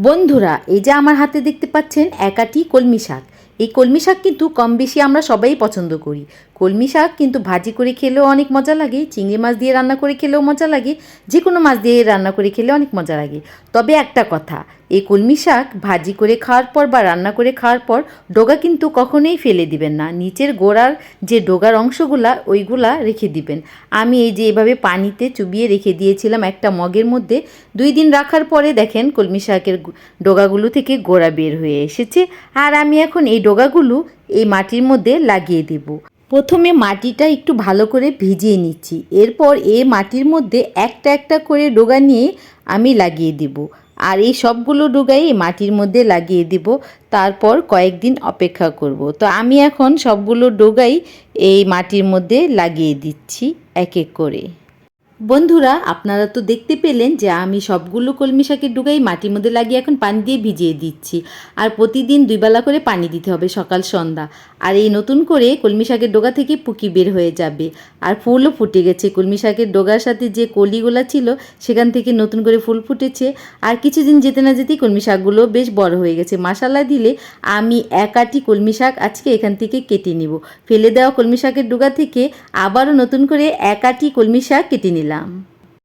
বন্ধুরা, এই যে আমার হাতে দেখতে পাচ্ছেন একাটি কলমি শাক। এই কলমি শাক কিন্তু কম বেশি আমরা সবাই পছন্দ করি। কলমি শাক কিন্তু ভাজি করে খেলেও অনেক মজা লাগে, চিংড়ি মাছ দিয়ে রান্না করে খেলেও মজা লাগে, যে কোনো মাছ দিয়ে রান্না করে খেলেও অনেক মজা লাগে। তবে একটা কথা, এই কলমি শাক ভাজি করে খাওয়ার পর বা রান্না করে খাওয়ার পর ডগা কিন্তু কখনোই ফেলে দিবেন না। নিচের গোড়ার যে ডগার অংশগুলা ওইগুলা রেখে দিবেন। আমি এই যে এভাবে পানিতে চুবিয়ে রেখে দিয়েছিলাম একটা মগের মধ্যে। 2 দিন রাখার পরে দেখেন কলমি শাকের ডগাগুলো থেকে গোড়া বের হয়ে এসেছে। আর আমি এখন এই ডগাগুলো এই মাটির মধ্যে লাগিয়ে দেব। প্রথমে মাটিটা একটু ভালো করে ভিজিয়ে নিচ্ছি, এরপর এই মাটির মধ্যে একটা একটা করে ডগা নিয়ে আমি লাগিয়ে দেব। আর এই সবগুলো ডগাই এই মাটির মধ্যে লাগিয়ে দেব, তারপর কয়েকদিন অপেক্ষা করব। তো আমি এখন সবগুলো ডগাই এই মাটির মধ্যে লাগিয়ে দিচ্ছি এক এক করে। বন্ধুরা, আপনারা তো দেখতে পেলেন যে আমি সবগুলো কলমি শাকের ডগাই মাটির মধ্যে লাগিয়ে এখন পানি দিয়ে ভিজিয়ে দিচ্ছি। আর প্রতিদিন 2 বেলা করে পানি দিতে হবে, সকাল সন্ধ্যা। আর এই নতুন করে কলমি শাকের ডগা থেকে পুকি বের হয়ে যাবে। আর ফুলও ফুটে গেছে, কলমি শাকের ডগার সাথে যে কলিগুলো ছিল সেখান থেকে নতুন করে ফুল ফুটেছে। আর কিছুদিন যেতে না যেতেই কলমি শাকগুলো বেশ বড় হয়ে গেছে। মশলা দিলে আমি এক আটি কলমি শাক আজকে এখান থেকে কেটে নিব। ফেলে দেওয়া কলমি শাকের ডগা থেকে আবারও নতুন করে এক আটি কলমি শাক কেটে নিলাম।